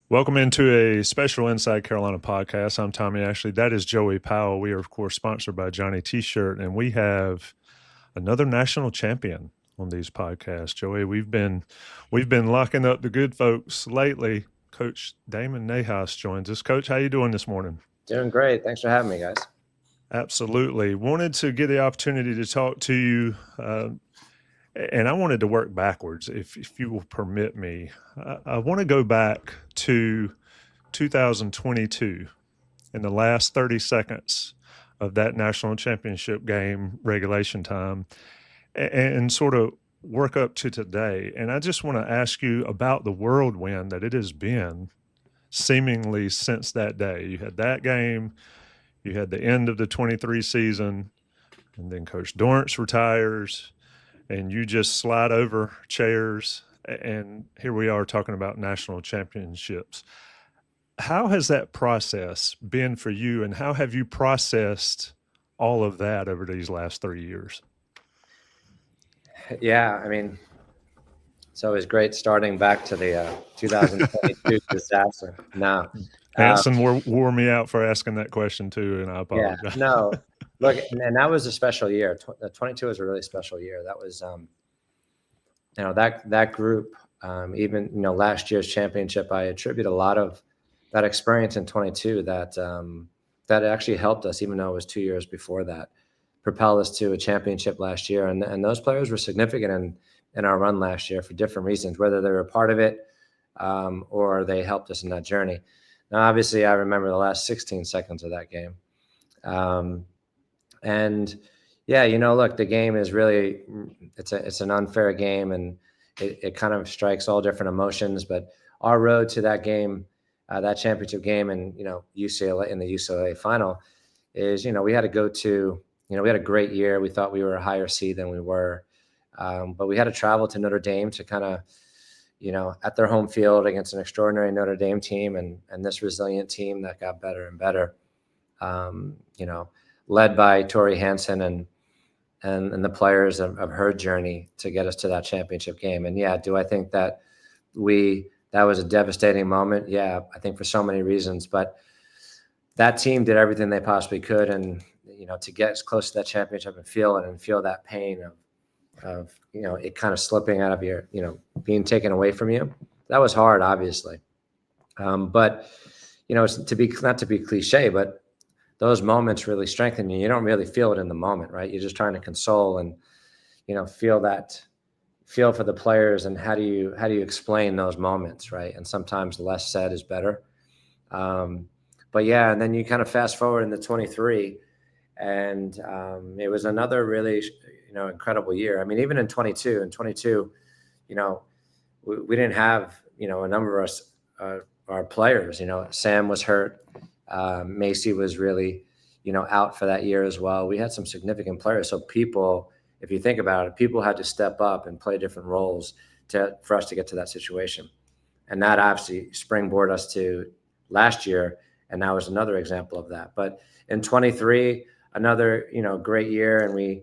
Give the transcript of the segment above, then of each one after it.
Welcome into a special Inside Carolina podcast. I'm Tommy Ashley. That is Joey Powell. We are, of course, sponsored by Johnny T-Shirt, and we have another national champion on these podcasts. Joey, we've been locking up the good folks lately. Coach Damon Nahas joins us. Coach, how you doing this morning? Doing great. Thanks for having me, guys. Absolutely. Wanted to get the opportunity to talk to you, and I wanted to work backwards, if you will permit me. I want to go back to 2022 in the last 30 seconds of that national championship game regulation time and sort of work up to today. And I just want to ask you about the whirlwind that it has been seemingly since that day. You had that game, you had the end of the 23 season, and then Coach Dorrance retires, and you just slide over chairs. And here we are talking about national championships. How has that process been for you, and how have you processed all of that over these last 3 years? Yeah, I mean, it's always great starting back to the 2022 disaster. No, um, Hanson wore me out for asking that question too, and I yeah, apologize. no. Look, and that was a special year. 22 was a really special year. That was, that group. Even last year's championship, I attribute a lot of that experience in 22 that actually helped us, even though it was 2 years before that, propelled us to a championship last year. And those players were significant in our run last year for different reasons, whether they were a part of it or they helped us in that journey. Now, obviously, I remember the last 16 seconds of that game. And yeah, look, the game is really, it's an unfair game, and it kind of strikes all different emotions. But our road to that game, that championship game, and UCLA in the UCLA final, is we had to go to we had a great year. We thought we were a higher seed than we were, but we had to travel to Notre Dame to kind of at their home field against an extraordinary Notre Dame team and this resilient team that got better and better. Led by Tori Hansen and the players of her journey to get us to that championship game. And yeah, do I think that that was a devastating moment? Yeah, I think for so many reasons, but that team did everything they possibly could. And, to get as close to that championship and feel it and feel that pain of it kind of slipping out of your, being taken away from you. That was hard, obviously. But, not to be cliche, but those moments really strengthen you. You don't really feel it in the moment, right? You're just trying to console and, feel for the players, and how do you explain those moments, right? And sometimes less said is better. But yeah, and then you kind of fast forward into 23, and it was another really, incredible year. I mean, even in 22, we didn't have, a number of our players. Sam was hurt. Macy was really, out for that year as well. We had some significant players. So people, if you think about it, people had to step up and play different roles for us to get to that situation. And that obviously springboarded us to last year. And that was another example of that. But in 23, another, great year. And we,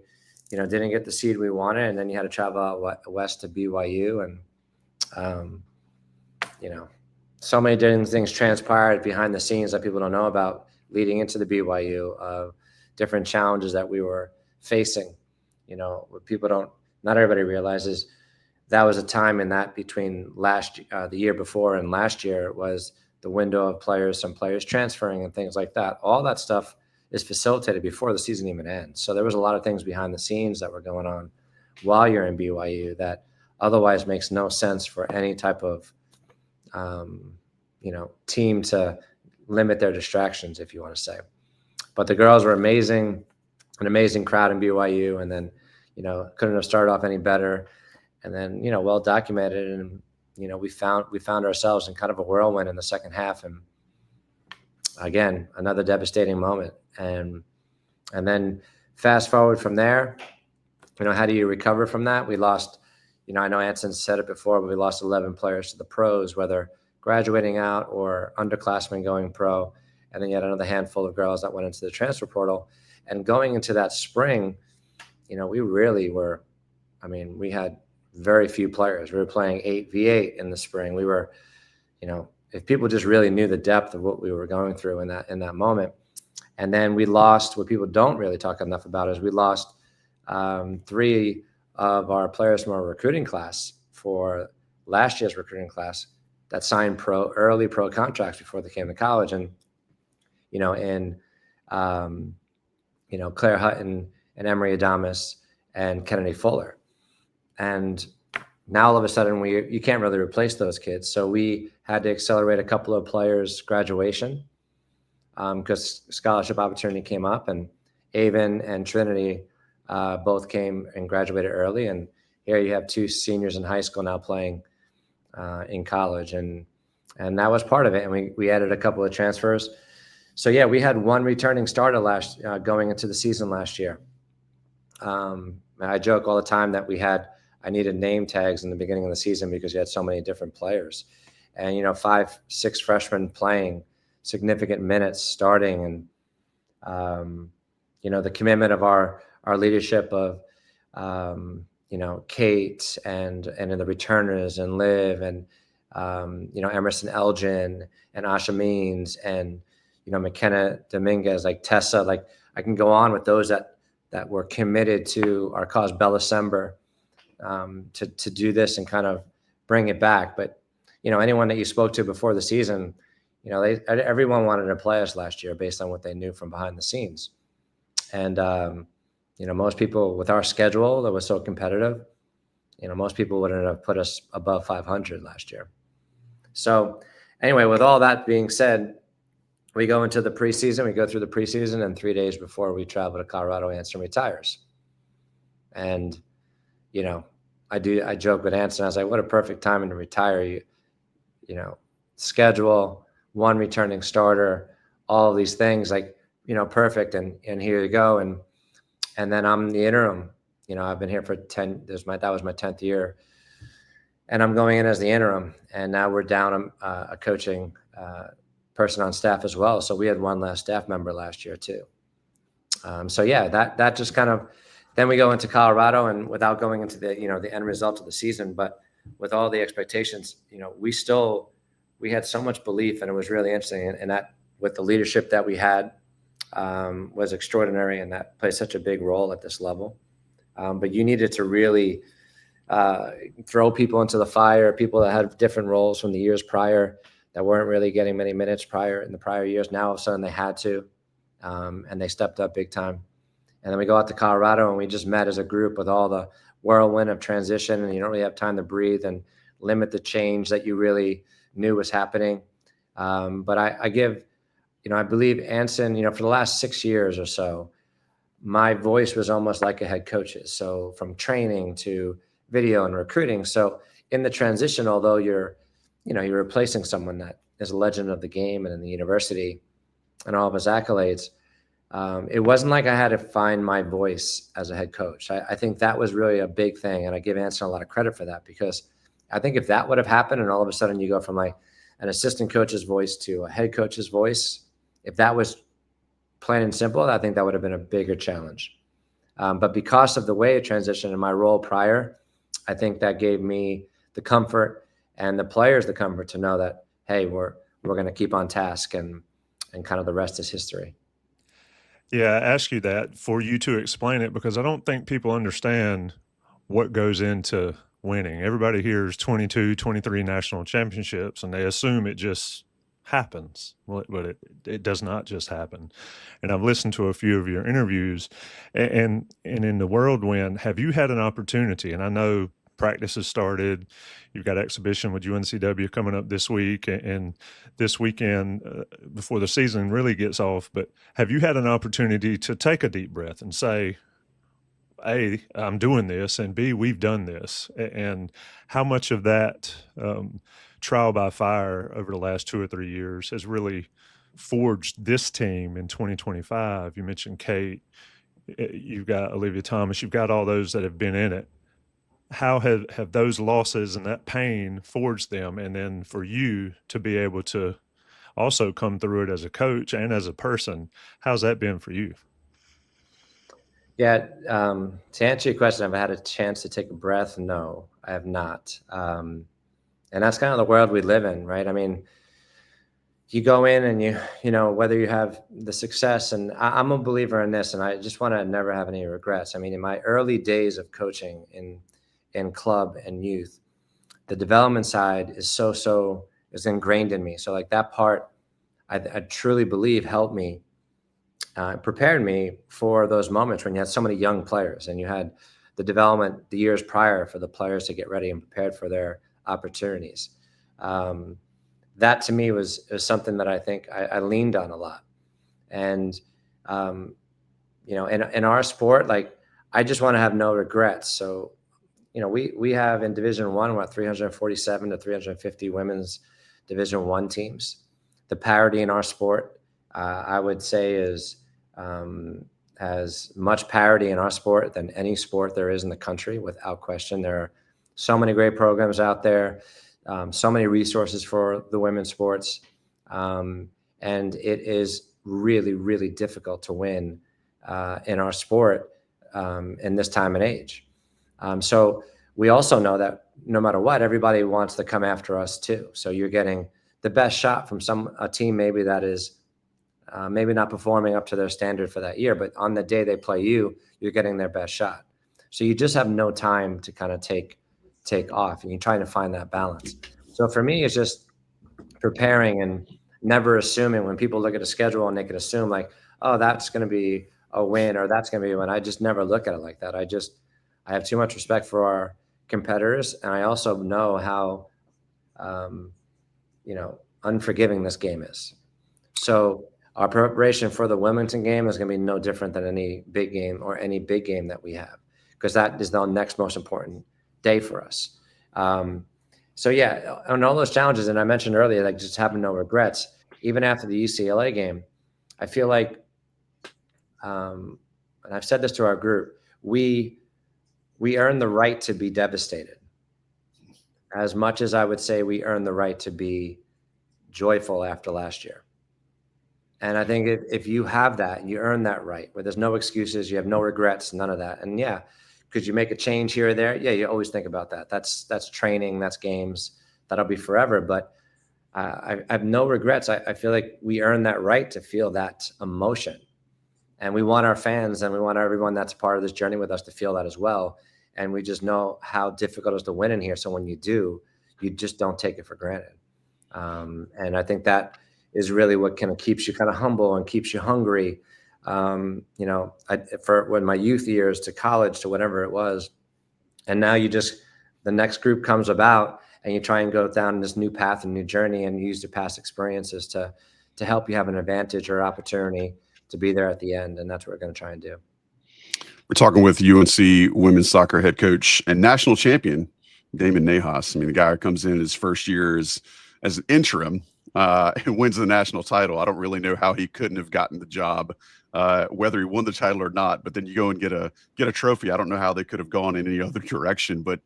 didn't get the seed we wanted. And then you had to travel out west to BYU. And, so many different things transpired behind the scenes that people don't know about leading into the BYU, different challenges that we were facing. What not everybody realizes, that was a time in that between the year before and last year was the window of some players transferring and things like that. All that stuff is facilitated before the season even ends. So there was a lot of things behind the scenes that were going on while you're in BYU that otherwise makes no sense for any type of team to limit their distractions, if you want to say. But the girls were amazing, an amazing crowd in BYU, and then couldn't have started off any better. And then well documented, and we found ourselves in kind of a whirlwind in the second half, and again another devastating moment. And then fast forward from there, how do you recover from that? We lost, I know Anson said it before, but we lost 11 players to the pros, whether graduating out or underclassmen going pro. And then you had another handful of girls that went into the transfer portal. And going into that spring, we really were, we had very few players. We were playing 8v8 in the spring. We were, if people just really knew the depth of what we were going through in that moment. And then we lost, what people don't really talk enough about is we lost 3 of our players from our recruiting class for last year's recruiting class that signed early pro contracts before they came to college. And, Claire Hutton and Emery Adamas and Kennedy Fuller. And now all of a sudden you can't really replace those kids. So we had to accelerate a couple of players' graduation because scholarship opportunity came up, and Avon and Trinity both came and graduated early. And here you have 2 seniors in high school now playing in college. And that was part of it. And we added a couple of transfers. So yeah, we had 1 returning starter going into the season last year. I joke all the time that I needed name tags in the beginning of the season because you had so many different players, and 5, 6 freshmen playing significant minutes starting, and the commitment of our leadership of Kate and in the returners and Liv and Emerson Elgin and Asha Means and McKenna Dominguez, like Tessa, like I can go on with those that were committed to our cause, Bella Sember, to do this and kind of bring it back. But anyone that you spoke to before the season, everyone wanted to play us last year based on what they knew from behind the scenes. And most people, with our schedule that was so competitive, most people wouldn't have put us above 500 last year. So anyway, with all that being said, we go into the preseason. We go through the preseason, and 3 days before we travel to Colorado, Anson retires. And I joke with Anson. I was like, "What a perfect timing to retire!" Schedule, 1 returning starter, all of these things, like perfect. And here you go. And then I'm the interim. I've been here for 10. That was my 10th year, and I'm going in as the interim. And now we're down a coaching person on staff as well. So we had 1 less staff member last year too. So yeah, that just kind of, then we go into Colorado, and without going into the end result of the season, but with all the expectations, we had so much belief, and it was really interesting. And that, with the leadership that we had, was extraordinary, and that plays such a big role at this level. But you needed to really throw people into the fire, people that had different roles from the years prior that weren't really getting many minutes in the prior years. Now all of a sudden they had to, and they stepped up big time. And then we go out to Colorado, and we just met as a group with all the whirlwind of transition, and you don't really have time to breathe and limit the change that you really knew was happening. But I believe Anson, for the last 6 years or so, my voice was almost like a head coach's. So from training to video and recruiting. So in the transition, although you're replacing someone that is a legend of the game and in the university and all of his accolades, it wasn't like I had to find my voice as a head coach. I think that was really a big thing. And I give Anson a lot of credit for that, because I think if that would have happened and all of a sudden you go from like an assistant coach's voice to a head coach's voice, if that was plain and simple, I think that would have been a bigger challenge. But because of the way it transitioned in my role prior, I think that gave me the comfort and the players the comfort to know that, hey, we're going to keep on task, and kind of the rest is history. Yeah, I ask you that for you to explain it, because I don't think people understand what goes into winning. Everybody hears 22, 23 national championships, and they assume it just happens. Well, but it does not just happen. And I've listened to a few of your interviews, and in the whirlwind, have you had an opportunity? And I know practice has started. You've got exhibition with UNCW coming up this week and this weekend before the season really gets off. But have you had an opportunity to take a deep breath and say, A, I'm doing this, and B, we've done this? And how much of that trial by fire over the last 2 or 3 years has really forged this team in 2025? You mentioned Kate, you've got Olivia Thomas, you've got all those that have been in it. How have those losses and that pain forged them? And then for you to be able to also come through it as a coach and as a person, how's that been for you? Yeah, to answer your question, have I had a chance to take a breath? No, I have not. And that's kind of the world we live in, right? I mean, you go in and whether you have the success, and I'm a believer in this, and I just want to never have any regrets. I mean, in my early days of coaching in club and youth, the development side is ingrained in me. So like that part, I truly believe helped me, prepared me for those moments when you had so many young players and you had the development the years prior for the players to get ready and prepared for their opportunities. That to me was something that I think I leaned on a lot. And, in our sport, like I just want to have no regrets. So, we have in Division I, what, 347 to 350 women's Division I teams. The parity in our sport, I would say, is as much parity in our sport than any sport there is in the country, without question. There are so many great programs out there, so many resources for the women's sports, and it is really, really difficult to win in our sport in this time and age. So we also know that no matter what, everybody wants to come after us too. So you're getting the best shot from a team maybe that is maybe not performing up to their standard for that year, but on the day they play you, you're getting their best shot. So you just have no time to kind of take off, and you're trying to find that balance. So for me, it's just preparing and never assuming when people look at a schedule and they can assume like, oh, that's going to be a win or that's going to be a win. I just never look at it like that. I have too much respect for our competitors, and I also know how, unforgiving this game is. So our preparation for the Wilmington game is going to be no different than any big game or any big game that we have, because that is the next most important day for us. So yeah, on all those challenges, and I mentioned earlier, like just having no regrets, even after the UCLA game, I feel like, and I've said this to our group, we earn the right to be devastated as much as I would say we earn the right to be joyful after last year. And I think if you have that, you earn that right, where there's no excuses, you have no regrets, none of that. And yeah, could you make a change here or there? Yeah, you always think about that. That's training, that's games, that'll be forever. But I have no regrets. I feel like we earn that right to feel that emotion. And we want our fans and we want everyone that's part of this journey with us to feel that as well. And we just know how difficult it is to win in here. So when you do, you just don't take it for granted. And I think that is really what kind of keeps you kind of humble and keeps you hungry. For when my youth years to college to whatever it was, and now the next group comes about and you try and go down this new path and new journey and use your past experiences to help you have an advantage or opportunity to be there at the end. And that's what we're going to try and do. We're talking with UNC women's soccer head coach and national champion, Damon Nahas. I mean, the guy who comes in his first year as an interim and wins the national title. I don't really know how he couldn't have gotten the job, whether he won the title or not. But then you go and get a trophy. I don't know how they could have gone in any other direction. But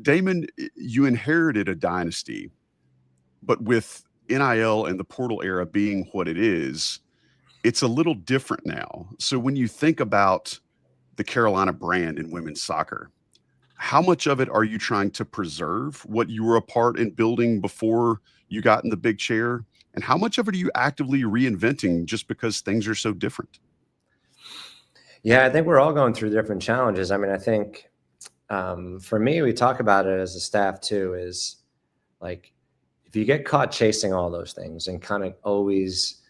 Damon, you inherited a dynasty, but with NIL and the portal era being what it is, it's a little different now. So when you think about the Carolina brand in women's soccer, how much of it are you trying to preserve what you were a part in building before you got in the big chair? And how much of it are you actively reinventing just because things are so different? Yeah, I think we're all going through different challenges. I mean, I think for me, we talk about it as a staff too, is like, if you get caught chasing all those things and kind of always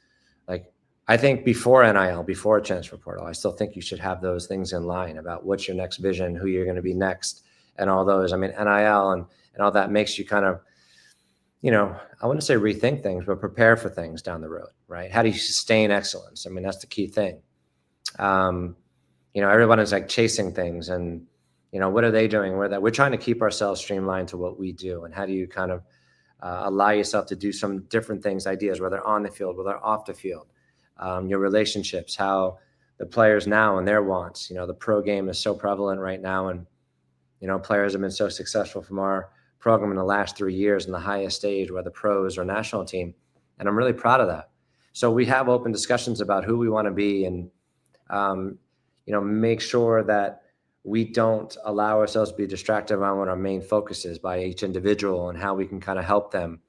like, I think before NIL, before a transfer portal, I still think you should have those things in line about what's your next vision, who you're going to be next, and all those. I mean, NIL and all that makes you kind of, I wouldn't say rethink things, but prepare for things down the road, right? How do you sustain excellence? I mean, that's the key thing. Everyone is like chasing things and, what are they doing? We're trying to keep ourselves streamlined to what we do. And how do you kind of allow yourself to do some different things, ideas, whether on the field, whether off the field, your relationships, how the players now and their wants, the pro game is so prevalent right now. And, players have been so successful from our program in the last 3 years in the highest stage, whether pros or national team. And I'm really proud of that. So we have open discussions about who we want to be and, make sure that we don't allow ourselves to be distracted on what our main focus is by each individual and how we can kind of help them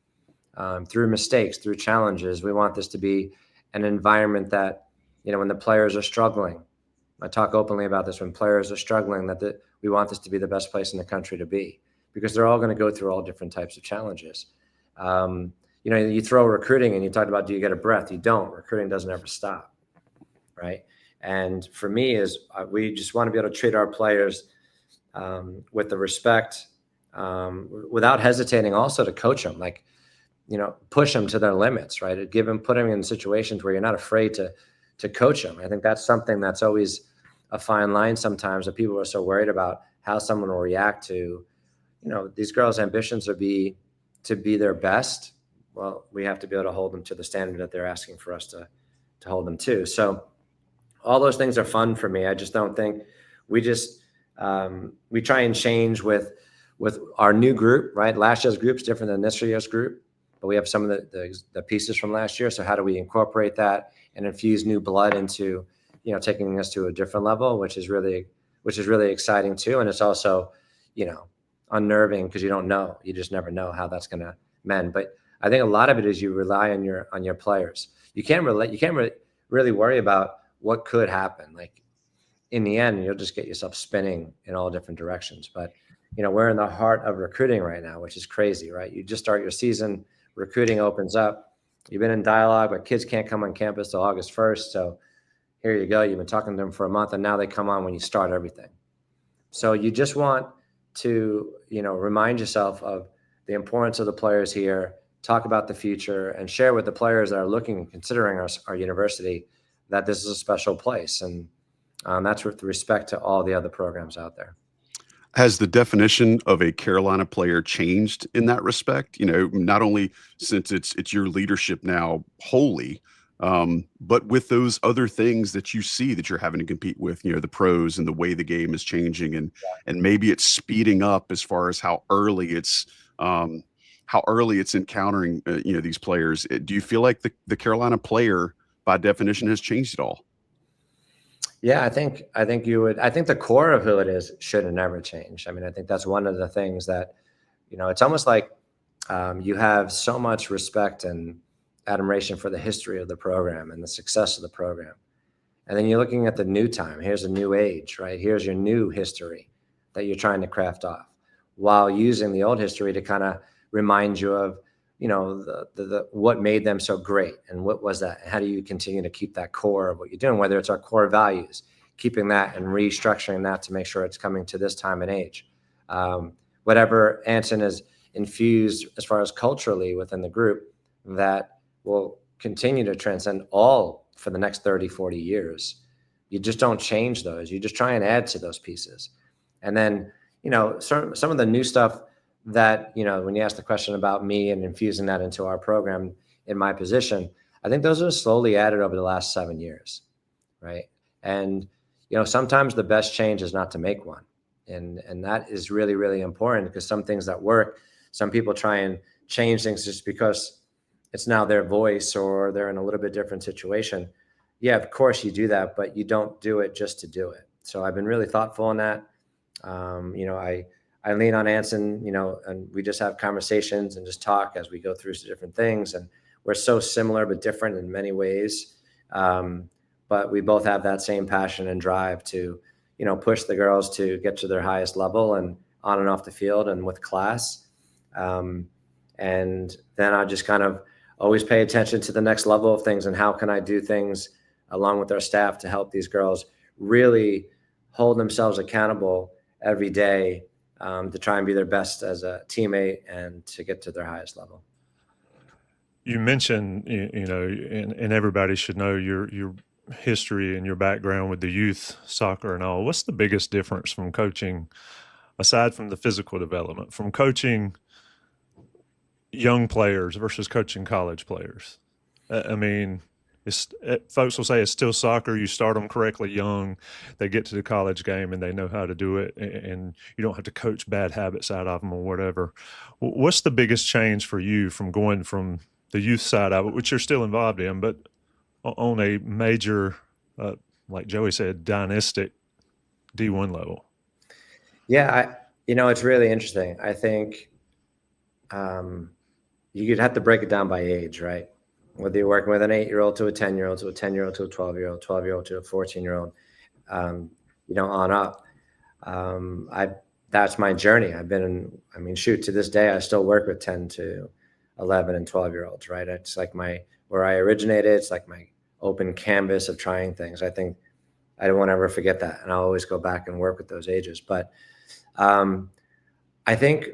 through mistakes, through challenges. We want this to be an environment that, when the players are struggling, I talk openly about this, when players are struggling, we want this to be the best place in the country to be, because they're all going to go through all different types of challenges. You throw recruiting and you talked about, do you get a breath? You don't. Recruiting doesn't ever stop, right? And for me, we just want to be able to treat our players with the respect, without hesitating, also to coach them, like, push them to their limits, right? Put them in situations where you're not afraid to coach them. I think that's something that's always a fine line sometimes, that people are so worried about how someone will react to, these girls' ambitions to be their best. Well, we have to be able to hold them to the standard that they're asking for us to hold them to. So all those things are fun for me. I just don't think we try and change with our new group, right? Last year's group's different than this year's group, but we have some of the pieces from last year. So how do we incorporate that and infuse new blood into, taking us to a different level, which is really exciting too. And it's also, unnerving, because you just never know how that's going to mend. But I think a lot of it is you rely on your players. You can't really worry about what could happen. Like, in the end, you'll just get yourself spinning in all different directions. But, we're in the heart of recruiting right now, which is crazy, right? You just start your season, recruiting opens up. You've been in dialogue, but kids can't come on campus till August 1st. So here you go. You've been talking to them for a month, and now they come on when you start everything. So you just want to, remind yourself of the importance of the players here, talk about the future, and share with the players that are looking and considering our university that this is a special place. And that's with respect to all the other programs out there. Has the definition of a Carolina player changed in that respect? Not only since it's your leadership now wholly, but with those other things that you see that you're having to compete with, the pros and the way the game is changing, and maybe it's speeding up as far as how early it's encountering these players. Do you feel like the Carolina player by definition has changed at all? Yeah, I think you would. I think the core of who it is should have never changed. I mean, I think that's one of the things that, it's almost like you have so much respect and admiration for the history of the program and the success of the program. And then you're looking at the new time. Here's a new age, right? Here's your new history that you're trying to craft off, while using the old history to kind of remind you of, the what made them so great, and what was that? How do you continue to keep that core of what you're doing, whether it's our core values, keeping that and restructuring that to make sure it's coming to this time and age. Whatever Anson has infused as far as culturally within the group, that will continue to transcend all for the next 30, 40 years. You just don't change those. You just try and add to those pieces. And then, some of the new stuff that, when you ask the question about me and infusing that into our program in my position, I think those are slowly added over the last 7 years, right? And, sometimes the best change is not to make one. And that is really, really important, because some things that work, some people try and change things just because it's now their voice or they're in a little bit different situation. Yeah, of course you do that, but you don't do it just to do it. So I've been really thoughtful on that. I lean on Anson, and we just have conversations and just talk as we go through some different things. And we're so similar but different in many ways. But we both have that same passion and drive to, push the girls to get to their highest level, and on and off the field and with class. And then I just kind of always pay attention to the next level of things, and how can I do things along with our staff to help these girls really hold themselves accountable every day, to try and be their best as a teammate and to get to their highest level. You mentioned, and everybody should know your history and your background with the youth soccer and all. What's the biggest difference from coaching, aside from the physical development, from coaching young players versus coaching college players? I mean, folks will say it's still soccer. You start them correctly young, they get to the college game and they know how to do it, and you don't have to coach bad habits out of them or whatever. What's the biggest change for you from going from the youth side of it, which you're still involved in, but on a major, like Joey said, dynastic D1 level? Yeah, it's really interesting. I think you'd have to break it down by age, right? Whether you're working with an 8-year-old to a 10-year-old to a 10-year-old to a 12-year-old, 12-year-old to a 14-year-old, on up. That's my journey. I've been in, shoot, to this day, I still work with 10 to 11 and 12-year-olds, right? It's like where I originated. It's like my open canvas of trying things. I think I don't want to ever forget that. And I'll always go back and work with those ages. But I think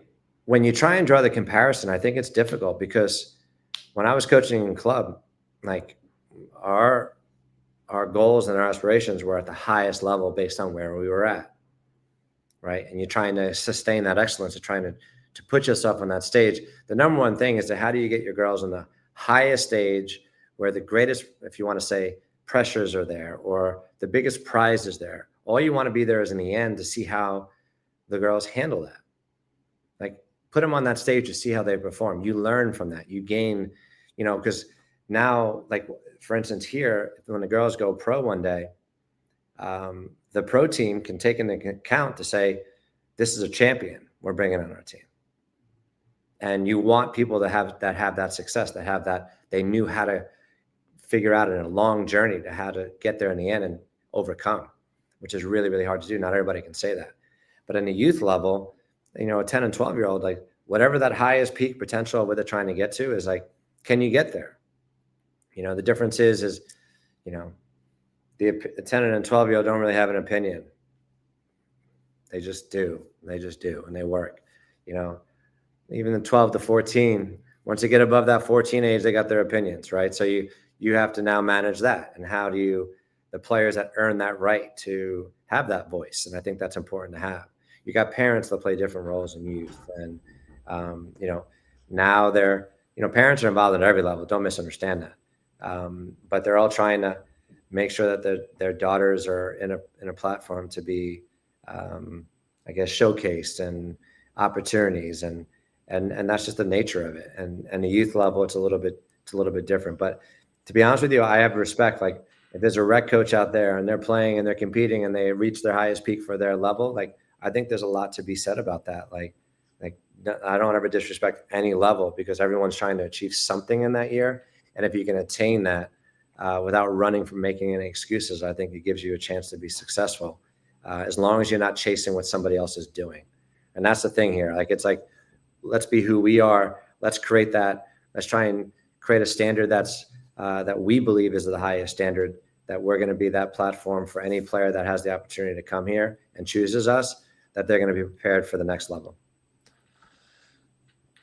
when you try and draw the comparison, I think it's difficult because when I was coaching in club, like our goals and our aspirations were at the highest level based on where we were at. Right. And you're trying to sustain that excellence, you're trying to put yourself on that stage. The number one thing is how do you get your girls on the highest stage where the greatest, if you want to say, pressures are there or the biggest prize is there. All you want to be there is in the end to see how the girls handle that. Like put them on that stage to see how they perform. You learn from that. You gain, because now, like for instance, here, when the girls go pro one day, the pro team can take into account to say, this is a champion we're bringing on our team. And you want people to have that success, that they knew how to figure out in a long journey to how to get there in the end and overcome, which is really, really hard to do. Not everybody can say that. But in the youth level, a 10 and 12-year-old, like whatever that highest peak potential of what they're trying to get to is like, can you get there? The difference is the 10 and 12-year-old don't really have an opinion. They just do. And they work. Even the 12 to 14, once they get above that 14 age, they got their opinions, right? So you have to now manage that. And how do the players that earn that right to have that voice? And I think that's important to have. You got parents that play different roles in youth. And, now parents are involved at every level. Don't misunderstand that. But they're all trying to make sure that their daughters are in a platform to be, showcased and opportunities, and that's just the nature of it. And the youth level, it's a little bit different. But to be honest with you, I have respect. Like if there's a rec coach out there and they're playing and they're competing and they reach their highest peak for their level, like I think there's a lot to be said about that. Like I don't ever disrespect any level because everyone's trying to achieve something in that year. And if you can attain that, without running from making any excuses, I think it gives you a chance to be successful, as long as you're not chasing what somebody else is doing. And that's the thing here. Like, it's like, let's be who we are. Let's create that. Let's try and create a standard that we believe is the highest standard, that we're going to be that platform for any player that has the opportunity to come here and chooses us, that they're going to be prepared for the next level.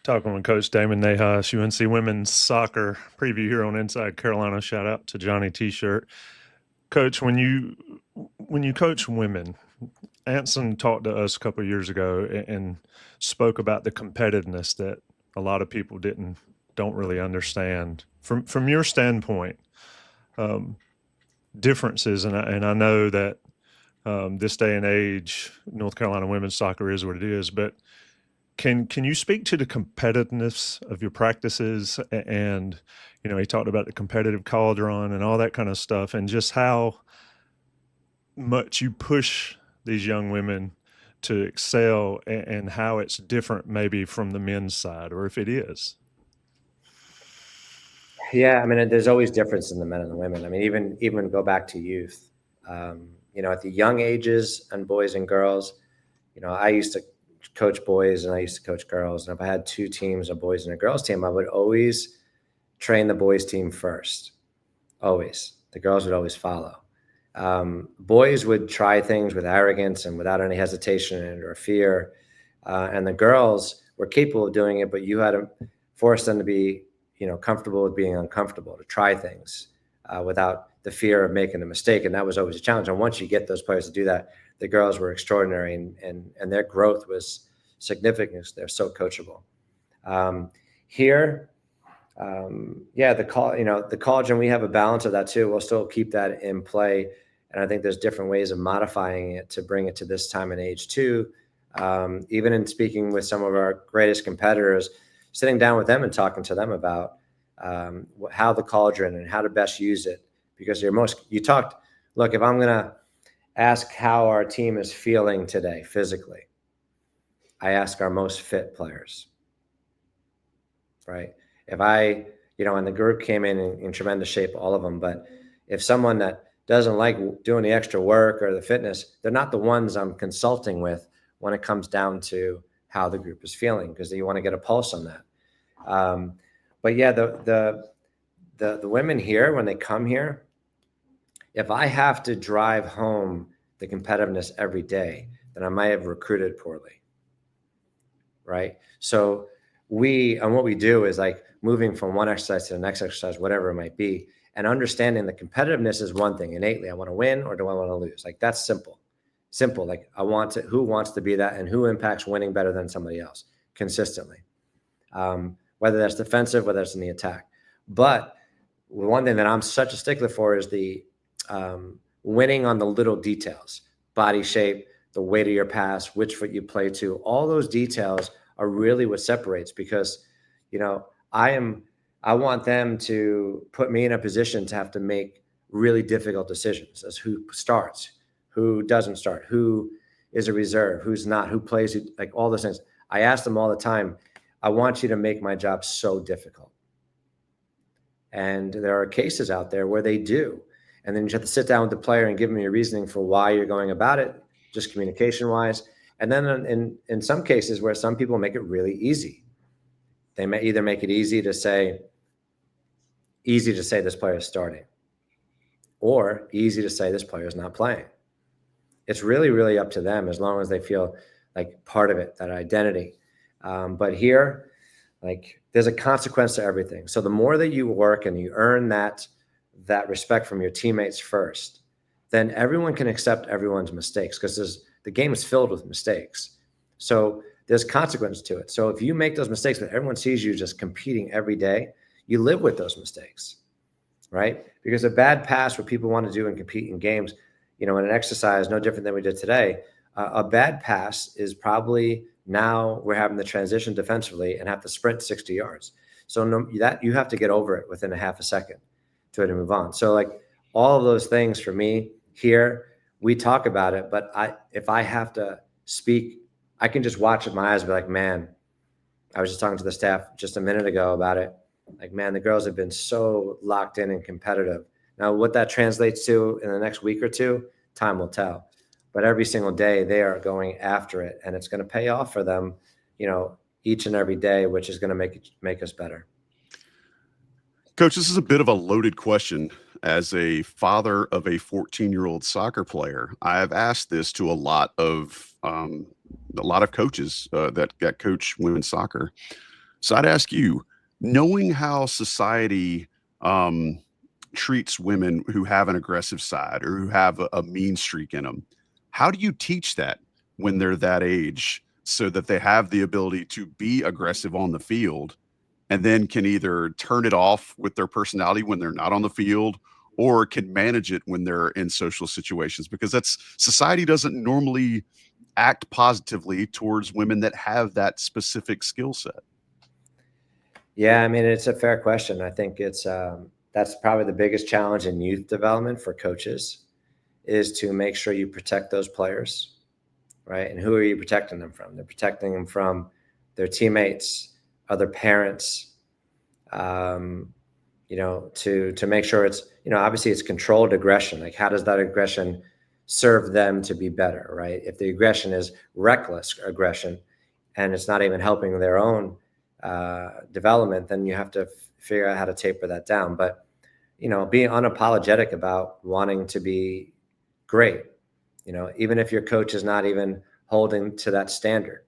Talking with Coach Damon Nahas, UNC women's soccer preview here on Inside Carolina. Shout out to Johnny T-shirt. Coach, when you coach women, Anson talked to us a couple of years ago and spoke about the competitiveness that a lot of people don't really understand. From your standpoint, differences, and I know that this day and age, North Carolina women's soccer is what it is, but can you speak to the competitiveness of your practices? And he talked about the competitive cauldron and all that kind of stuff, and just how much you push these young women to excel, and how it's different maybe from the men's side, or if it is. Yeah, I mean, there's always difference in the men and the women. I mean, even go back to youth. At the young ages and boys and girls, I used to coach boys and I used to coach girls. And if I had two teams, a boys and a girls team, I would always train the boys team first. Always. The girls would always follow. Boys would try things with arrogance and without any hesitation or fear. And the girls were capable of doing it, but you had to force them to be, comfortable with being uncomfortable, to try things without the fear of making a mistake. And that was always a challenge. And once you get those players to do that, the girls were extraordinary, and their growth was significant. They're so coachable. Here, the college, and we have a balance of that too. We'll still keep that in play. And I think there's different ways of modifying it to bring it to this time and age too. Even in speaking with some of our greatest competitors, sitting down with them and talking to them about how the cauldron and how to best use it. Because look, if I'm going to ask how our team is feeling today physically, I ask our most fit players, right? If I, and the group came in tremendous shape, all of them, but if someone that doesn't like doing the extra work or the fitness, they're not the ones I'm consulting with when it comes down to how the group is feeling, because you want to get a pulse on that. But yeah, the women here, when they come here, if I have to drive home the competitiveness every day, then I might have recruited poorly, right? So what we do is like moving from one exercise to the next exercise, whatever it might be, and understanding the competitiveness is one thing innately. I want to win, or do I want to lose? Like, that's simple. Like, who wants to be that, and who impacts winning better than somebody else consistently? Whether that's defensive, whether that's in the attack. But one thing that I'm such a stickler for is the winning on the little details: body shape, the weight of your pass, which foot you play to. All those details are really what separates, because, I want them to put me in a position to have to make really difficult decisions as who starts, who doesn't start, who is a reserve, who's not, who plays, like all those things. I ask them all the time, I want you to make my job so difficult. And there are cases out there where they do. And then you have to sit down with the player and give them your reasoning for why you're going about it, just communication wise. And then in some cases where some people make it really easy, they may either make it easy to say this player is starting, or easy to say this player is not playing. It's really, really up to them, as long as they feel like part of it, that identity. But here, like, there's a consequence to everything. So the more that you work and you earn that respect from your teammates first, then everyone can accept everyone's mistakes, because the game is filled with mistakes. So there's consequence to it. So if you make those mistakes, but everyone sees you just competing every day, you live with those mistakes, right? Because a bad pass, what people want to do and compete in games, in an exercise, no different than we did today, a bad pass is probably, now we're having the transition defensively and have to sprint 60 yards. So that you have to get over it within a half a second to move on. So like, all of those things for me here, we talk about it, but if I have to speak, I can just watch with my eyes and be like, man, I was just talking to the staff just a minute ago about it. Like, man, the girls have been so locked in and competitive. Now, what that translates to in the next week or two, time will tell. But every single day they are going after it, and it's going to pay off for them, each and every day, which is going to make us better. Coach, this is a bit of a loaded question. As a father of a 14-year-old soccer player, I have asked this to a lot of coaches that coach women's soccer. So I'd ask you, knowing how society treats women who have an aggressive side or who have a mean streak in them, how do you teach that when they're that age, so that they have the ability to be aggressive on the field, and then can either turn it off with their personality when they're not on the field, or can manage it when they're in social situations? Because society doesn't normally act positively towards women that have that specific skill set. Yeah, I mean, it's a fair question. I think that's probably the biggest challenge in youth development for coaches, is to make sure you protect those players, right? And who are you protecting them from? They're protecting them from their teammates, other parents, to make sure it's, obviously it's controlled aggression. Like, how does that aggression serve them to be better, right? If the aggression is reckless aggression and it's not even helping their own development, then you have to figure out how to taper that down. But, being unapologetic about wanting to be great, even if your coach is not even holding to that standard,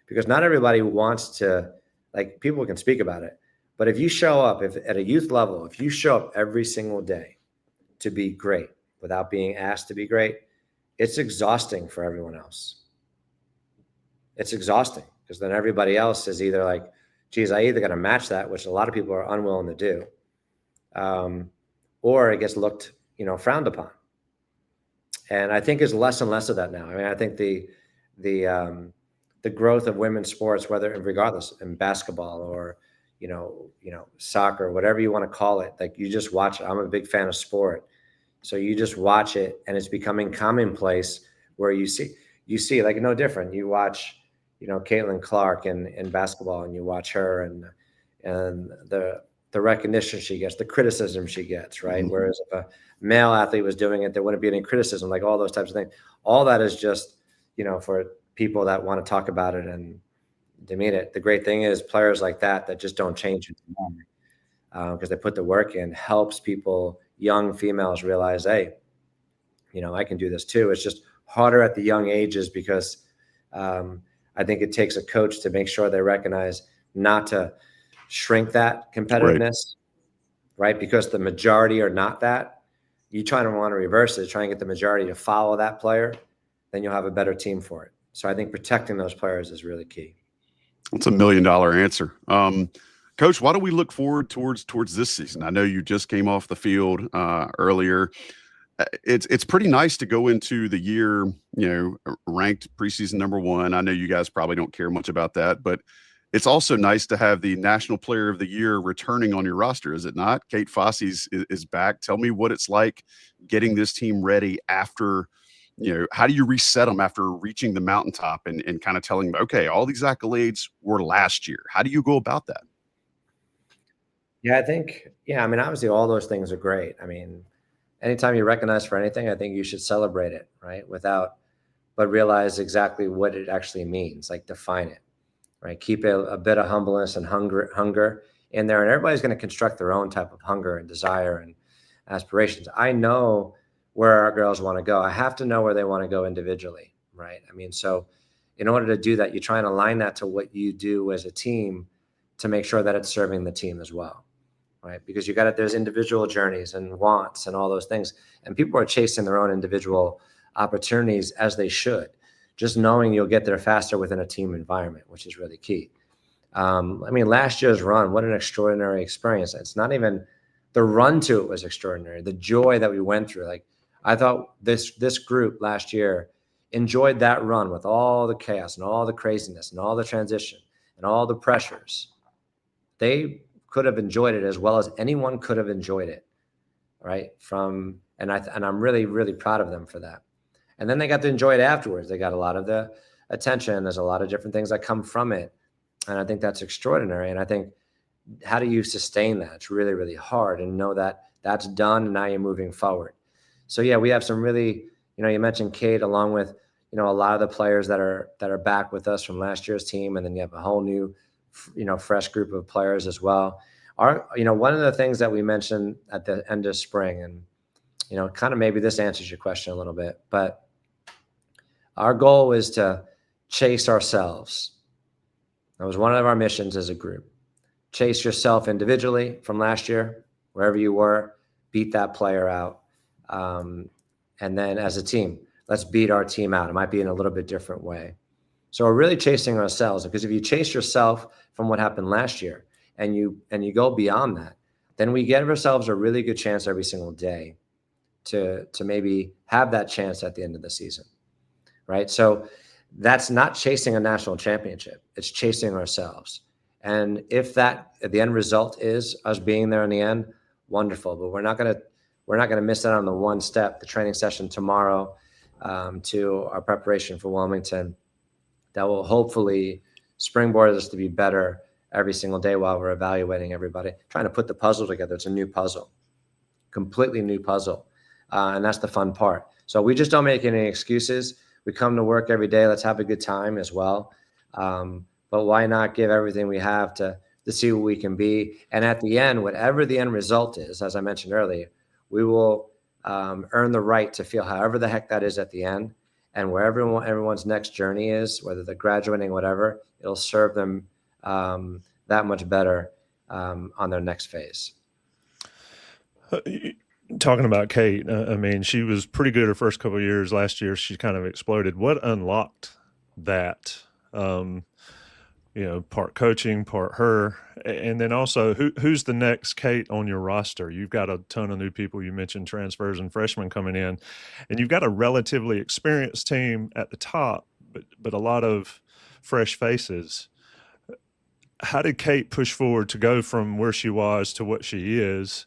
because not everybody wants to, like, people can speak about it, but if you show up, if at a youth level, if you show up every single day to be great without being asked to be great, it's exhausting for everyone else. It's exhausting, because then everybody else is either like, geez, I either got to match that, which a lot of people are unwilling to do, or it gets looked, frowned upon. And I think there's less and less of that now. I mean, I think the growth of women's sports, regardless in basketball or, soccer, whatever you want to call it, like, you just watch it. I'm a big fan of sport. So you just watch it, and it's becoming commonplace, where you see like, no different. You watch, Caitlin Clark in basketball, and you watch her, and the recognition she gets, the criticism she gets, right? Whereas if a male athlete was doing it, there wouldn't be any criticism, like all those types of things. All that is just, for people that want to talk about it and demean it. The great thing is players like that just don't change it because they put the work in, helps people, young females, realize, hey, I can do this too. It's just harder at the young ages because I think it takes a coach to make sure they recognize not to shrink that competitiveness, right? Because the majority are not that. You try to want to reverse it, try and get the majority to follow that player, then you'll have a better team for it. So I think protecting those players is really key. That's $1 million answer. Coach, why do we look forward towards this season? I know you just came off the field earlier. It's pretty nice to go into the year, ranked preseason #1. I know you guys probably don't care much about that, but it's also nice to have the National Player of the Year returning on your roster, is it not? Kate Faasse is back. Tell me what it's like getting this team ready after, how do you reset them after reaching the mountaintop and kind of telling them, okay, all these accolades were last year. How do you go about that? Yeah, I think, obviously all those things are great. Anytime you're recognized for anything, I think you should celebrate it, right? But realize exactly what it actually means, like define it, right? Keep a bit of humbleness and hunger in there. And everybody's going to construct their own type of hunger and desire and aspirations. I know where our girls want to go. I have to know where they want to go individually, right? So in order to do that, you try and align that to what you do as a team to make sure that it's serving the team as well. Right? Because there's individual journeys and wants and all those things. And people are chasing their own individual opportunities as they should, just knowing you'll get there faster within a team environment, which is really key. Last year's run, what an extraordinary experience. It's not even the run to it was extraordinary. The joy that we went through. Like I thought this group last year enjoyed that run with all the chaos and all the craziness and all the transition and all the pressures. They could have enjoyed it as well as anyone could have enjoyed it, right? And I'm really, really proud of them for that. And then they got to enjoy it afterwards. They got a lot of the attention. There's a lot of different things that come from it. And I think that's extraordinary. And I think, how do you sustain that? It's really, really hard, and know that that's done and now you're moving forward. So yeah, we have some really, you mentioned Kate, along with, a lot of the players that are back with us from last year's team. And then you have a whole new, fresh group of players as well. One of the things that we mentioned at the end of spring, and, kind of maybe this answers your question a little bit, but our goal is to chase ourselves. That was one of our missions as a group. Chase yourself individually from last year, wherever you were, beat that player out. And then as a team, let's beat our team out. It might be in a little bit different way. So we're really chasing ourselves, because if you chase yourself from what happened last year and you go beyond that, then we give ourselves a really good chance every single day to maybe have that chance at the end of the season, right? So that's not chasing a national championship. It's chasing ourselves. And if that, the end result is us being there in the end, wonderful. But we're not gonna miss out on the one step, the training session tomorrow, to our preparation for Wilmington, that will hopefully springboard us to be better every single day while we're evaluating everybody, trying to put the puzzle together. It's a new puzzle, completely new puzzle. And that's the fun part. So we just don't make any excuses. We come to work every day. Let's have a good time as well. But why not give everything we have to see what we can be? And at the end, whatever the end result is, as I mentioned earlier, we will earn the right to feel however the heck that is at the end. And wherever everyone's next journey is, whether they're graduating, whatever, it'll serve them that much better on their next phase. Talking about Kate, she was pretty good her first couple of years. Last year, she kind of exploded. What unlocked that? Part coaching, part her, and then also who's the next Kate on your roster? You've got a ton of new people. You mentioned transfers and freshmen coming in, and you've got a relatively experienced team at the top, but a lot of fresh faces. How did Kate push forward to go from where she was to what she is,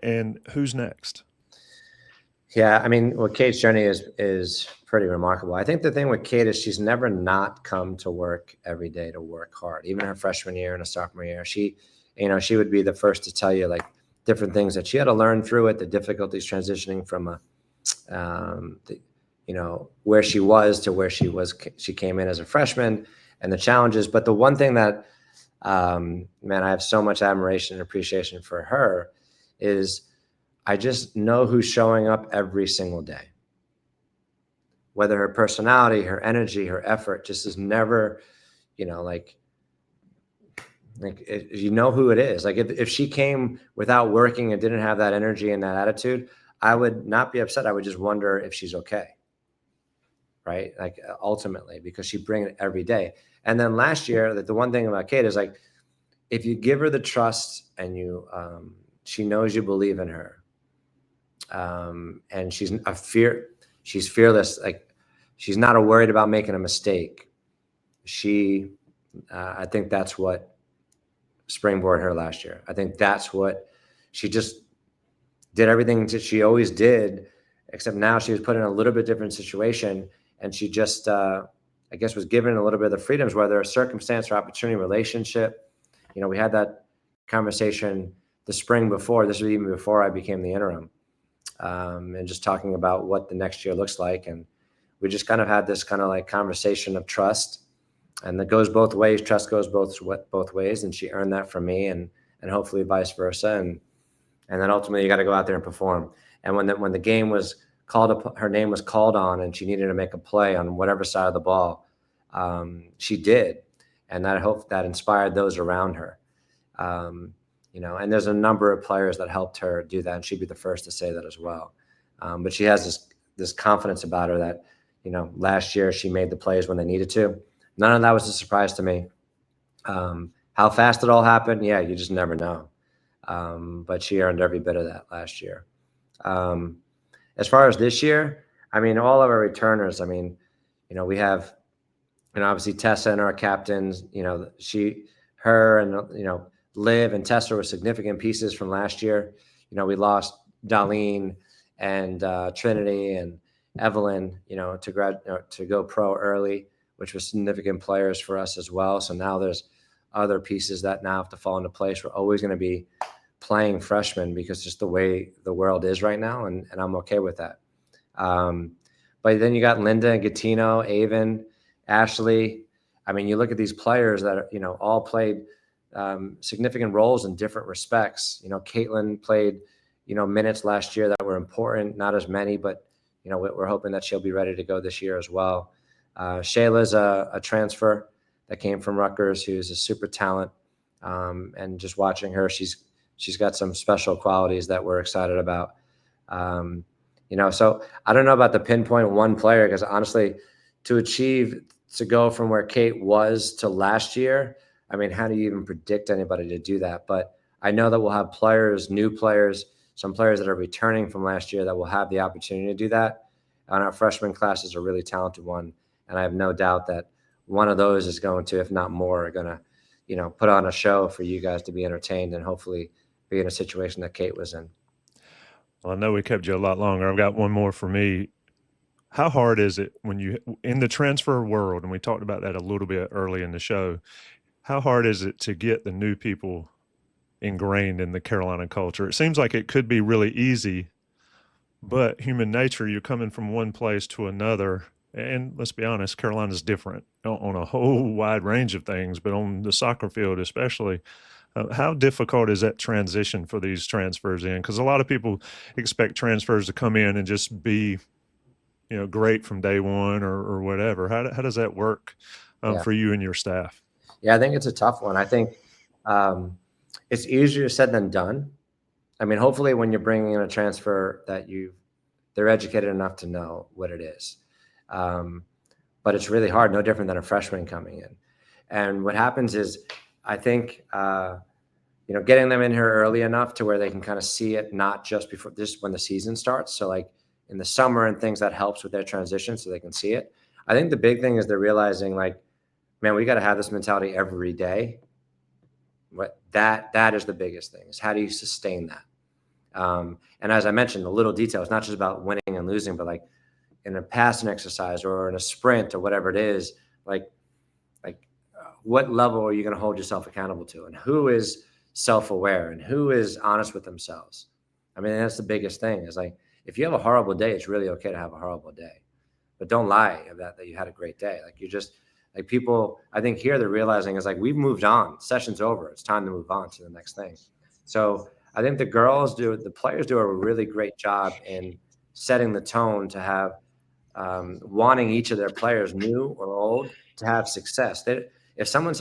and who's next? Yeah, I mean, well, Kate's journey is pretty remarkable. I think the thing with Kate is she's never not come to work every day to work hard. Even her freshman year and her sophomore year, she would be the first to tell you like different things that she had to learn through it, the difficulties transitioning from where she was to where she came in as a freshman, and the challenges. But the one thing that, man, I have so much admiration and appreciation for her is I just know who's showing up every single day. Whether her personality, her energy, her effort just is never, like you know who it is. Like if she came without working and didn't have that energy and that attitude, I would not be upset. I would just wonder if she's okay. Right? Like ultimately, because she brings it every day. And then last year, the one thing about Kate is like, if you give her the trust and she knows you believe in her, and she's fearless. Like she's not worried about making a mistake. I think that's what springboarded her last year. I think that's what she just did everything that she always did, except now she was put in a little bit different situation. And she just, I guess, was given a little bit of the freedoms, whether a circumstance or opportunity, relationship. We had that conversation the spring before. This was even before I became the interim. And just talking about what the next year looks like. And we just kind of had this kind of like conversation of trust, and that goes both ways. Trust goes both ways. And she earned that from me, and hopefully vice versa. And then ultimately you got to go out there and perform. And when the game was called up, her name was called on, and she needed to make a play on whatever side of the ball, she did. And that hope that inspired those around her. And there's a number of players that helped her do that, and she'd be the first to say that as well. But she has this confidence about her that, last year she made the plays when they needed to. None of that was a surprise to me. How fast it all happened, yeah, you just never know. But she earned every bit of that last year. As far as this year, I mean, all of our returners, I mean, we have, obviously Tessa and our captains, her and, Liv and Tessa were significant pieces from last year. We lost Darlene and Trinity and Evelyn, to go pro early, which was significant players for us as well. So now there's other pieces that now have to fall into place. We're always going to be playing freshmen because just the way the world is right now, and I'm okay with that. But then you got Linda and Gattino, Avon, Ashley. I mean, you look at these players that are, all played significant roles in different respects. Caitlin played, minutes last year that were important, not as many, but, we're hoping that she'll be ready to go this year as well. Shayla's a transfer that came from Rutgers, who's a super talent. And just watching her, she's got some special qualities that we're excited about. So I don't know about the pinpoint one player, because honestly, to go from where Kate was to last year, I mean, how do you even predict anybody to do that? But I know that we'll have players, new players, some players that are returning from last year that will have the opportunity to do that. And our freshman class is a really talented one. And I have no doubt that one of those is going to, if not more, are going to, put on a show for you guys to be entertained and hopefully be in a situation that Kate was in. Well, I know we kept you a lot longer. I've got one more for me. How hard is it when you, in the transfer world, and we talked about that a little bit early in the show, how hard is it to get the new people ingrained in the Carolina culture? It seems like it could be really easy, but human nature, you're coming from one place to another. And let's be honest, Carolina's different on a whole wide range of things, but on the soccer field especially. How difficult is that transition for these transfers in? Because a lot of people expect transfers to come in and just be, great from day one or whatever. How does that work for you and your staff? Yeah, I think it's a tough one. I think it's easier said than done. I mean, hopefully when you're bringing in a transfer that they're educated enough to know what it is. But it's really hard, no different than a freshman coming in. And what happens is, I think, getting them in here early enough to where they can kind of see it, not just before this, when the season starts. So like in the summer and things, that helps with their transition so they can see it. I think the big thing is they're realizing like, man, we got to have this mentality every day. That is the biggest thing, is how do you sustain that? And as I mentioned, the little details, not just about winning and losing, but like in a passing exercise or in a sprint or whatever it is, like what level are you going to hold yourself accountable to, and who is self-aware and who is honest with themselves? I mean, that's the biggest thing is like, if you have a horrible day, it's really okay to have a horrible day, but don't lie about that you had a great day. Like you just like people, I think here they're realizing is like, we've moved on, session's over. It's time to move on to the next thing. So I think the players do a really great job in setting the tone to have wanting each of their players, new or old, to have success. If someone's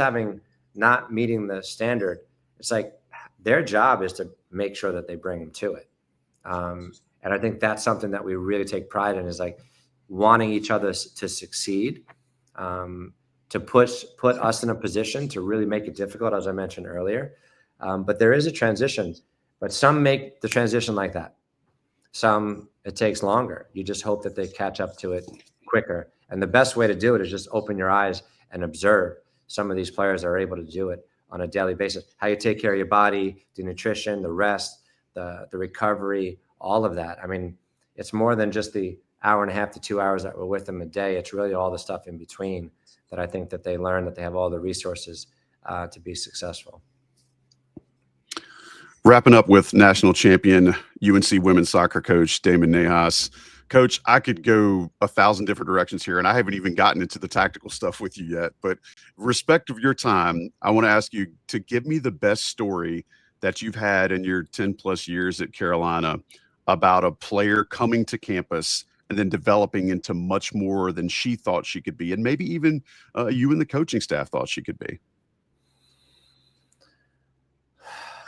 not meeting the standard, it's like their job is to make sure that they bring them to it. And I think that's something that we really take pride in, is like wanting each other to succeed, to put us in a position to really make it difficult, as I mentioned earlier. But there is a transition, but some make the transition like that. Some, it takes longer. You just hope that they catch up to it quicker. And the best way to do it is just open your eyes and observe some of these players that are able to do it on a daily basis. How you take care of your body, the nutrition, the rest, the recovery, all of that. I mean, it's more than just the hour and a half to 2 hours that we're with them a day. It's really all the stuff in between that I think that they learn, that they have all the resources to be successful. Wrapping up with national champion UNC women's soccer coach Damon Nahas. Coach, I could go 1,000 different directions here, and I haven't even gotten into the tactical stuff with you yet. But respect of your time, I want to ask you to give me the best story that you've had in your 10 plus years at Carolina about a player coming to campus and then developing into much more than she thought she could be, and maybe even you and the coaching staff thought she could be.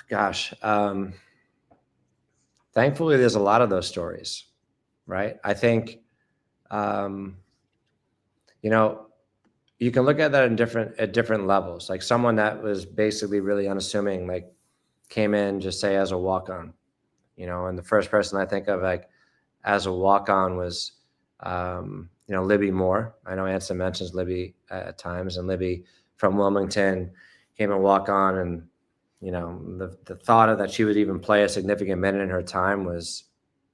Gosh, thankfully, there's a lot of those stories, right? I think, you can look at that at different levels. Like someone that was basically really unassuming, like came in just say as a walk-on, and the first person I think of like as a walk-on was, Libby Moore. I know Anson mentions Libby at times, and Libby from Wilmington came and walk-on, and the thought of that she would even play a significant minute in her time was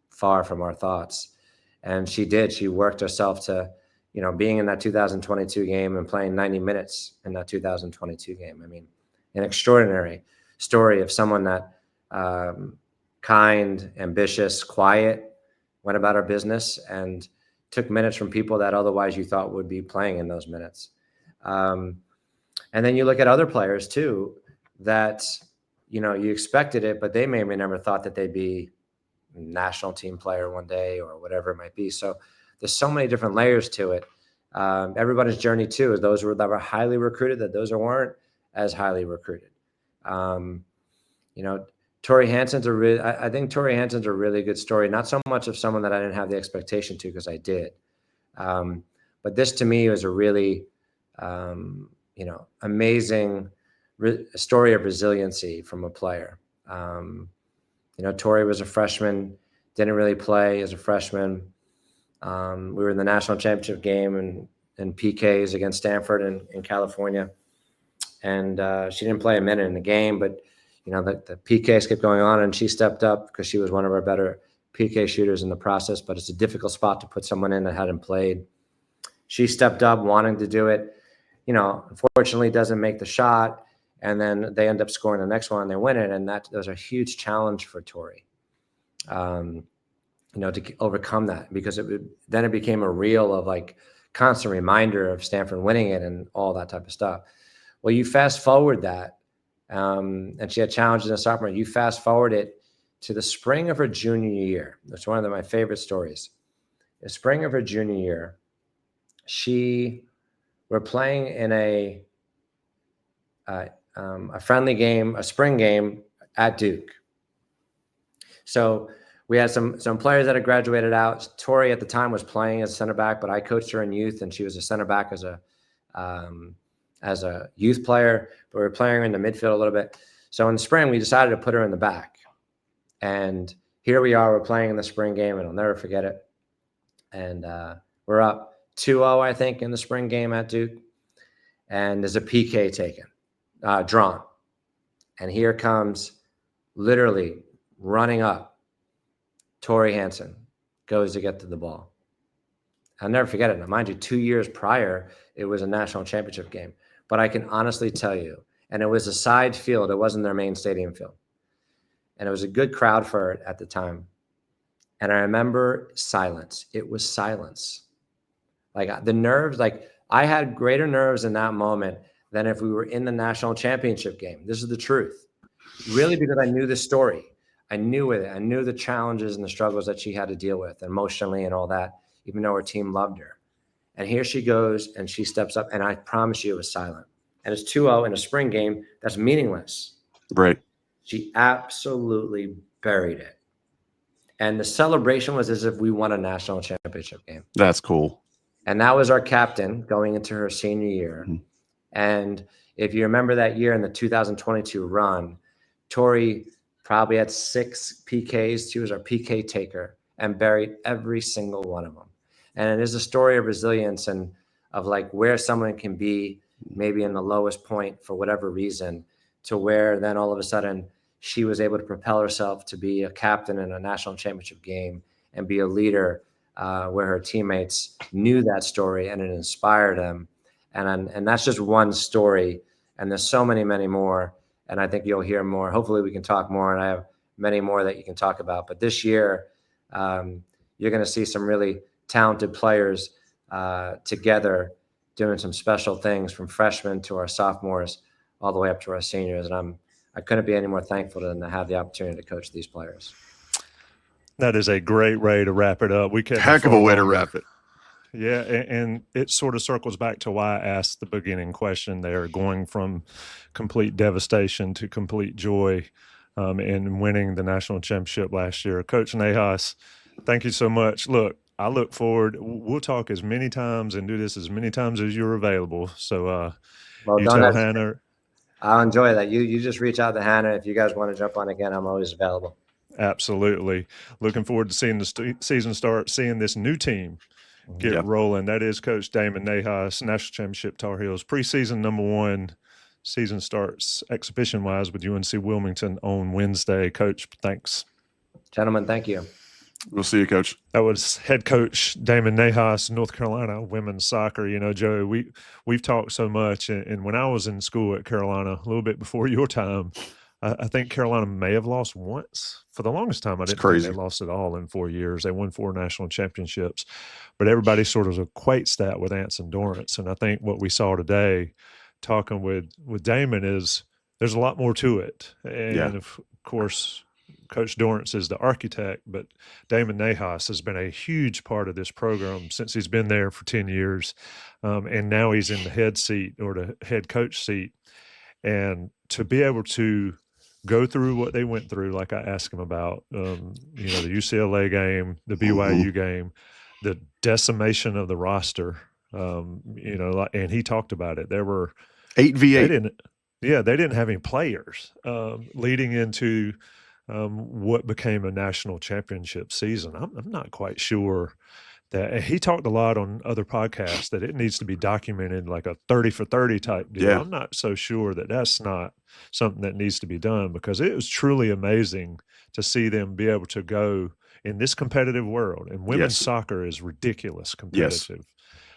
far from our thoughts. And she did. She worked herself to, being in that 2022 game and playing 90 minutes in that 2022 game. I mean, an extraordinary story of someone that kind, ambitious, quiet, went about her business and took minutes from people that otherwise you thought would be playing in those minutes. And then you look at other players too, that, you expected it, but they may have never thought that they'd be a national team player one day or whatever it might be. So there's so many different layers to it. Everybody's journey too is those that were highly recruited, that those that weren't as highly recruited. Tori Hansen's I think Tori Hansen's a really good story. Not so much of someone that I didn't have the expectation to, because I did. But this to me was a really, amazing story of resiliency from a player. Tori was a freshman, didn't really play as a freshman. We were in the national championship game in PKs against Stanford in California. And she didn't play a minute in the game, but the PKs kept going on, and she stepped up because she was one of our better PK shooters in the process, but it's a difficult spot to put someone in that hadn't played. She stepped up wanting to do it, unfortunately doesn't make the shot. And then they end up scoring the next one and they win it. And that was a huge challenge for Tori, to overcome that, because then it became a reel of like constant reminder of Stanford winning it and all that type of stuff. Well, you fast forward that, and she had challenges in the sophomore. You fast forward it to the spring of her junior year. That's one of my favorite stories. The spring of her junior year, we're playing in a friendly game, a spring game at Duke. So we had some players that had graduated out. Tori at the time was playing as a center back, but I coached her in youth, and she was a center back as a youth player. But we were playing her in the midfield a little bit. So in the spring, we decided to put her in the back. And here we are, we're playing in the spring game, and I'll never forget it. And we're up 2-0, I think, in the spring game at Duke. And there's a PK taken. Drawn. And here comes literally running up Tori Hansen goes to get to the ball. I'll never forget it. Now, mind you, 2 years prior, it was a national championship game. But I can honestly tell you, and it was a side field. It wasn't their main stadium field. And it was a good crowd for it at the time. And I remember silence. It was silence. Like the nerves, like I had greater nerves in that moment than if we were in the national championship game. This is the truth. Really, because I knew the story. I knew it. I knew the challenges and the struggles that she had to deal with emotionally and all that, even though her team loved her. And here she goes and she steps up, and I promise you it was silent. And it's 2-0 in a spring game that's meaningless. Right. She absolutely buried it. And the celebration was as if we won a national championship game. That's cool. And that was our captain going into her senior year. Mm-hmm. And if you remember that year in the 2022 run, Tori probably had 6 PKs. She was our PK taker and buried every single one of them. And it is a story of resilience and of like where someone can be maybe in the lowest point for whatever reason, to where then all of a sudden she was able to propel herself to be a captain in a national championship game and be a leader where her teammates knew that story and it inspired them. And that's just one story. And there's so many, many more. And I think you'll hear more. Hopefully we can talk more. And I have many more that you can talk about. But this year, you're going to see some really talented players together doing some special things, from freshmen to our sophomores all the way up to our seniors. And I couldn't be any more thankful than to have the opportunity to coach these players. That is a great way to wrap it up. We could heck of a way to wrap it. Yeah, and it sort of circles back to why I asked the beginning question there, going from complete devastation to complete joy in winning the national championship last year. Coach Nahas, thank you so much. Look, I look forward. We'll talk as many times and do this as many times as you're available. So you tell Hannah. I'll enjoy that. You just reach out to Hannah. If you guys want to jump on again, I'm always available. Absolutely. Looking forward to seeing the season start, seeing this new team get rolling. That is Coach Damon Nahas, National Championship Tar Heels. Preseason #1. Season starts exhibition-wise with UNC Wilmington on Wednesday. Coach, thanks. Gentlemen, thank you. We'll see you, Coach. That was head coach Damon Nahas, North Carolina women's soccer. You know, Joe, we've talked so much. And when I was in school at Carolina, a little bit before your time, I think Carolina may have lost once. For the longest time, I didn't think they lost it all in 4 years. They won 4 national championships. But everybody sort of equates that with Ants and Dorrance. And I think what we saw today, talking with Damon, is there's a lot more to it. And, of course, Coach Dorrance is the architect, but Damon Nahas has been a huge part of this program since he's been there for 10 years. And now he's in the head seat, or the head coach seat. And to be able to go through what they went through, like I asked him about, the UCLA game, the BYU game, the decimation of the roster, and he talked about it. There were 8v8. They didn't have any players leading into what became a national championship season. I'm not quite sure that. He talked a lot on other podcasts that it needs to be documented, like a 30 for 30 type deal. I'm not so sure that that's not something that needs to be done, because it was truly amazing to see them be able to go in this competitive world. And women's soccer is ridiculous competitive.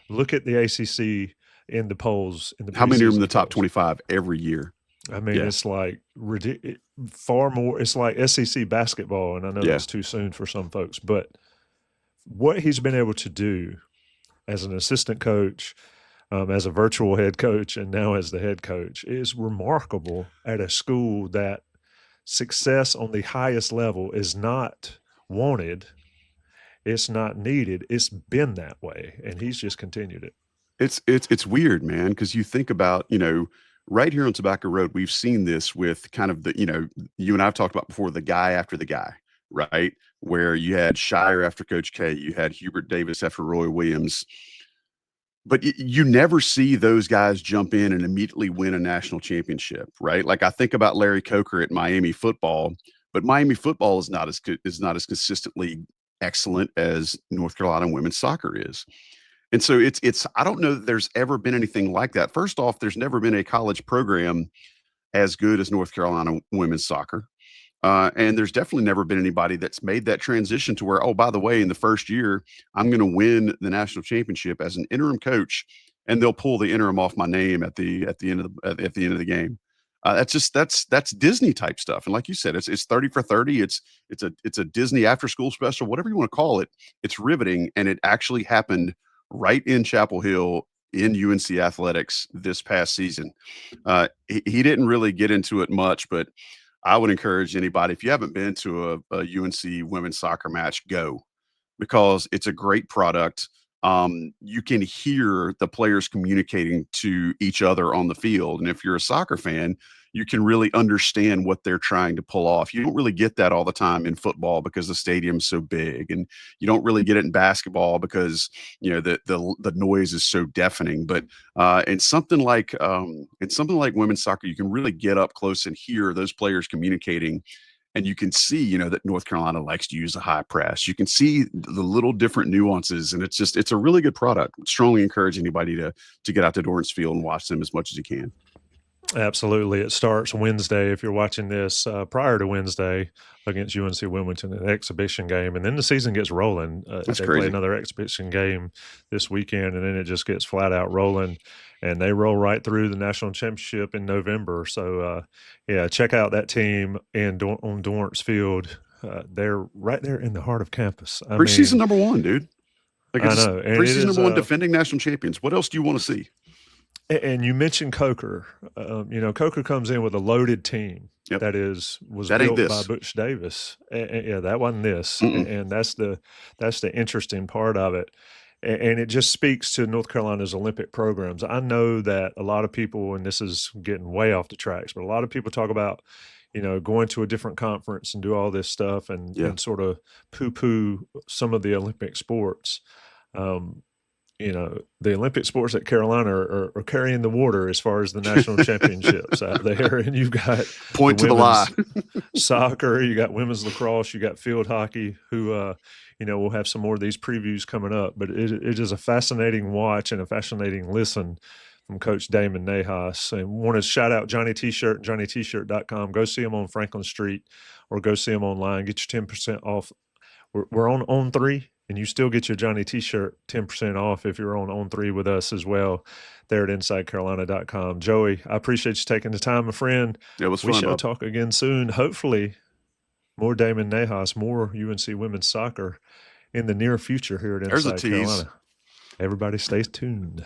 Look at the ACC in the polls. How many are in the top 25 every year? I mean, it's like far more. It's like SEC basketball, and I know that's too soon for some folks, but what he's been able to do as an assistant coach, as a virtual head coach, and now as the head coach is remarkable at a school that success on the highest level is not wanted. It's not needed. It's been that way, and he's just continued it. It's weird, man, because you think about, right here on Tobacco Road, we've seen this with kind of the, you and I've talked about before, the guy after the guy, right? Where you had Shire after Coach K, you had Hubert Davis after Roy Williams, but you never see those guys jump in and immediately win a national championship, right? Like I think about Larry Coker at Miami football, but Miami football is not as consistently excellent as North Carolina women's soccer is. And so it's I don't know that there's ever been anything like that. First off, there's never been a college program as good as North Carolina women's soccer. And there's definitely never been anybody that's made that transition to where, oh, by the way, in the first year, I'm going to win the national championship as an interim coach, and they'll pull the interim off my name at the end of the game. That's Disney type stuff. And like you said, it's 30 for 30. It's a Disney after school special, whatever you want to call it. It's riveting, and it actually happened right in Chapel Hill in UNC athletics this past season. He didn't really get into it much, but I would encourage anybody, if you haven't been to a UNC women's soccer match, go, because it's a great product. You can hear the players communicating to each other on the field. And if you're a soccer fan, you can really understand what they're trying to pull off. You don't really get that all the time in football because the stadium's so big, and you don't really get it in basketball because, you know, the noise is so deafening. But in something like women's soccer, you can really get up close and hear those players communicating. And you can see, you know, that North Carolina likes to use a high press. You can see the little different nuances, and it's a really good product. Strongly encourage anybody to get out to Dorrance Field and watch them as much as you can. Absolutely. It starts Wednesday. If you're watching this prior to Wednesday against UNC Wilmington, an exhibition game, and then the season gets rolling. That's they crazy. play another exhibition game this weekend, and then it just gets flat out rolling, and they roll right through the national championship in November. So, yeah, check out that team on Dorrance Field. They're right there in the heart of campus. Preseason number one, dude. Like, I know. And preseason number one, defending national champions. What else do you want to see? And you mentioned Coker. You know, Coker comes in with a loaded team. Yep. That was That ain't built this. by Butch Davis. Yeah, that wasn't this. Mm-mm. And that's the interesting part of it. And it just speaks to North Carolina's Olympic programs. I know that a lot of people, and this is getting way off the tracks, but a lot of people talk about, you know, going to a different conference and do all this stuff and, Yeah. and sort of poo-poo some of the Olympic sports. You know, the Olympic sports at Carolina are carrying the water as far as the national championships out there. And you've got Point to the lie. soccer, you got women's lacrosse, you got field hockey, who, you know, we'll have some more of these previews coming up. But it is a fascinating watch and a fascinating listen from Coach Damon Nahas. And want to shout out Johnny T-Shirt, johnnytshirt.com. Go see him on Franklin Street or go see him online. Get your 10% off. We're on 3. And you still get your Johnny T-shirt 10% off if you're on 3 with us as well there at InsideCarolina.com. Joey, I appreciate you taking the time, my friend. It was We fun, shall Bob. talk again soon. Hopefully, more Damon Nahas, more UNC women's soccer in the near future here at There's a Inside tease. Carolina. Everybody stays tuned.